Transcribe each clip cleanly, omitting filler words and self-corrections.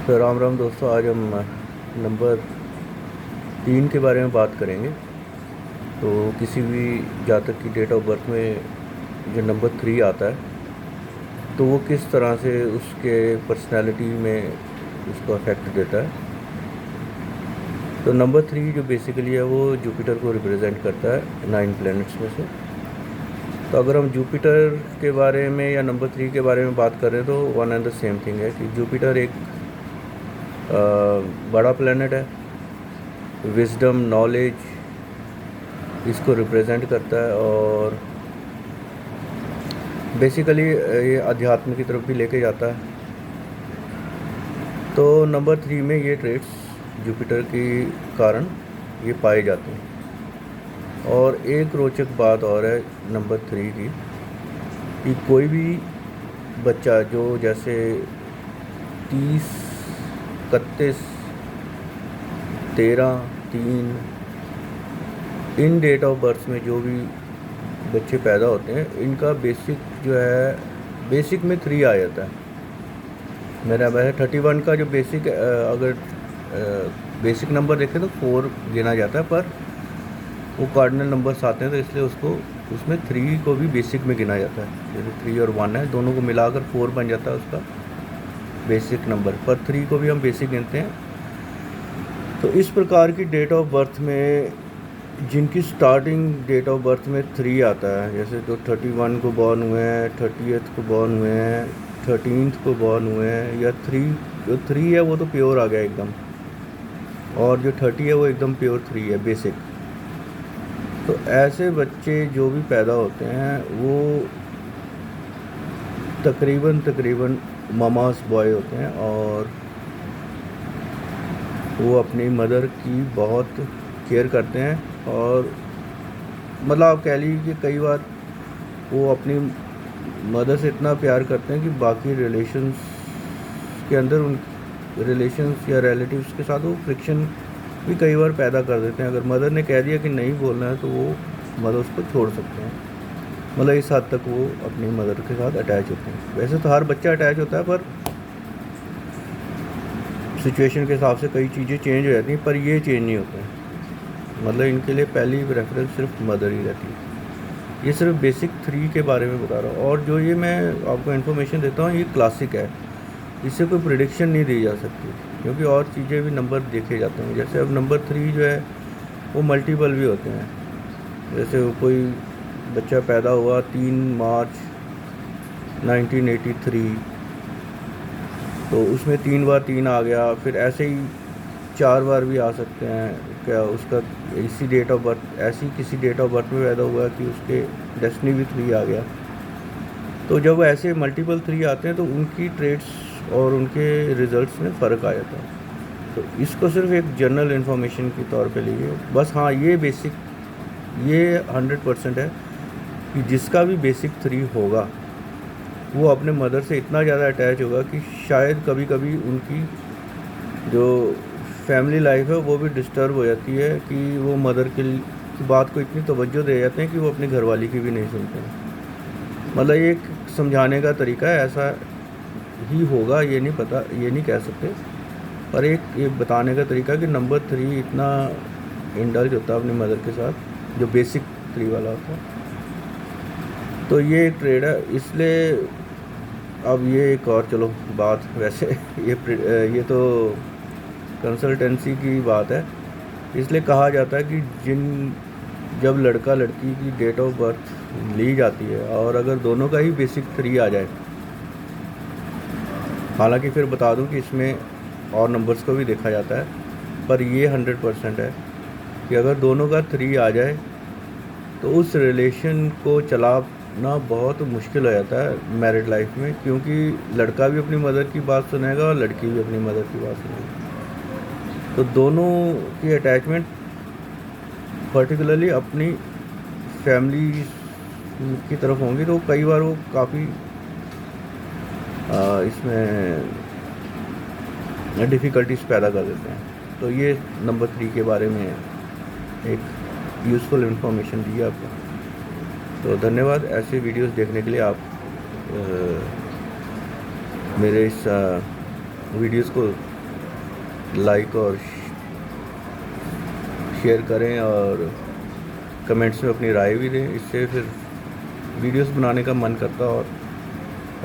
तो राम राम दोस्तों, आज हम नंबर 3 के बारे में बात करेंगे। तो किसी भी जातक की डेट ऑफ बर्थ में जो नंबर 3 आता है तो वो किस तरह से उसके पर्सनालिटी में उसको अफेक्ट देता है। तो नंबर 3 जो बेसिकली है वो जुपिटर को रिप्रेजेंट करता है 9 प्लैनेट्स में से। तो अगर हम जुपिटर के बारे में या नंबर 3 के बारे में बात करें तो one and the same thing है कि जुपिटर एक बड़ा प्लैनेट है, विजडम नॉलेज इसको रिप्रेजेंट करता है और बेसिकली ये अध्यात्म की तरफ भी लेके जाता है। तो नंबर 3 में ये ट्रेड्स जुपिटर के कारण ये पाए जाते हैं। और एक रोचक बात और है नंबर 3 की कि कोई भी बच्चा जो जैसे 30, 31, 13, 3 इन डेट ऑफ बर्थ में जो भी बच्चे पैदा होते हैं इनका बेसिक जो है बेसिक में 3 आ जाता है। मेरा वैसे 31 का जो बेसिक अगर बेसिक नंबर देखें तो 4 गिना जाता है, पर वो कार्डिनल नंबर्स आते हैं तो इसलिए उसको उसमें 3 को भी बेसिक में गिना जाता है। जैसे 3 और 1 है, दोनों को मिलाकर 4 बन जाता है उसका बेसिक नंबर, पर 3 को भी हम बेसिक गिनते हैं। तो इस प्रकार की डेट ऑफ बर्थ में जिनकी स्टार्टिंग डेट ऑफ बर्थ में 3 आता है, जैसे तो 31 को बॉर्न हुए हैं, 30th को बॉर्न हुए हैं, 13th को बॉर्न हुए हैं, या 3 जो 3 है वो तो प्योर आ गया एकदम, और जो 30 है वो एकदम प्योर 3 है बेसिक। तो ऐसे बच्चे जो भी पैदा होते हैं वो तकरीबन मामास बॉय होते हैं और वो अपनी मदर की बहुत केयर करते हैं। और मतलब आप कह लीजिए कि कई बार वो अपनी मदर से इतना प्यार करते हैं कि बाकी रिलेशंस के अंदर उन रिलेशंस या रिलेटिव्स के साथ वो फ्रिक्शन भी कई बार पैदा कर देते हैं। अगर मदर ने कह दिया कि नहीं बोलना है तो वो मदर उसको छोड़ सकते हैं। मतलब इस हद तक वो अपनी मदर के साथ अटैच होते हैं। वैसे तो हर बच्चा अटैच होता है, पर सिचुएशन के हिसाब से कई चीज़ें चेंज हो जाती हैं, पर ये चेंज नहीं होते हैं। मतलब इनके लिए पहली प्रेफरेंस सिर्फ मदर ही रहती है। ये सिर्फ बेसिक 3 के बारे में बता रहा हूँ, और जो ये मैं आपको इन्फॉर्मेशन देता हूँ ये क्लासिक है, इससे कोई प्रिडिक्शन नहीं दी जा सकती, क्योंकि और चीज़ें भी नंबर देखे जाते हैं। जैसे अब नंबर 3 जो है वो मल्टीपल भी होते हैं। जैसे वो कोई बच्चा पैदा हुआ 3 मार्च 1983 तो उसमें 3 बार 3 आ गया, फिर ऐसे ही 4 बार भी आ सकते हैं। क्या उसका इसी डेट ऑफ बर्थ ऐसी किसी डेट ऑफ बर्थ में पैदा हुआ कि उसके डेस्टिनी भी 3 आ गया। तो जब ऐसे मल्टीपल 3 आते हैं तो उनकी ट्रेड्स और उनके रिजल्ट्स में फ़र्क आ जाता है। तो इसको सिर्फ एक जनरल इन्फॉर्मेशन के तौर पे लीजिए बस। हाँ, ये बेसिक ये 100% है कि जिसका भी बेसिक 3 होगा वो अपने मदर से इतना ज़्यादा अटैच होगा कि शायद कभी कभी उनकी जो फैमिली लाइफ है वो भी डिस्टर्ब हो जाती है कि वो मदर की बात को इतनी तवज्जो दे जाते हैं कि वो अपनी घरवाली की भी नहीं सुनते हैं। मतलब ये एक समझाने का तरीका है, ऐसा ही होगा ये नहीं पता, ये नहीं कह सकते, पर एक ये बताने का तरीका कि नंबर 3 इतना इंडल्ज होता है अपनी मदर के साथ, जो बेसिक 3 वाला होता है। तो ये एक ट्रेड है, इसलिए अब ये एक और चलो बात वैसे ये तो कंसल्टेंसी की बात है। इसलिए कहा जाता है कि जब लड़का लड़की की डेट ऑफ बर्थ ली जाती है और अगर दोनों का ही बेसिक 3 आ जाए, हालांकि फिर बता दूं कि इसमें और नंबर्स को भी देखा जाता है, पर ये 100% है कि अगर दोनों का 3 आ जाए तो उस रिलेशन को चलाना बहुत मुश्किल हो जाता है मैरिड लाइफ में, क्योंकि लड़का भी अपनी मदर की बात सुनेगा और लड़की भी अपनी मदर की बात सुनेगी। तो दोनों की अटैचमेंट पर्टिकुलरली अपनी फैमिली की तरफ होंगी, तो कई बार वो काफ़ी इसमें डिफ़िकल्टीज पैदा कर देते हैं। तो ये नंबर 3 के बारे में एक यूज़फुल इन्फॉर्मेशन दी आपको। तो धन्यवाद। ऐसे वीडियोस देखने के लिए आप मेरे इस वीडियोस को लाइक और शेयर करें और कमेंट्स में अपनी राय भी दें। इससे फिर वीडियोस बनाने का मन करता।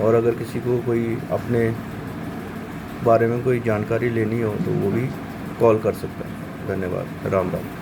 और अगर किसी को कोई अपने बारे में कोई जानकारी लेनी हो तो वो भी कॉल कर सकता है। धन्यवाद। राम राम।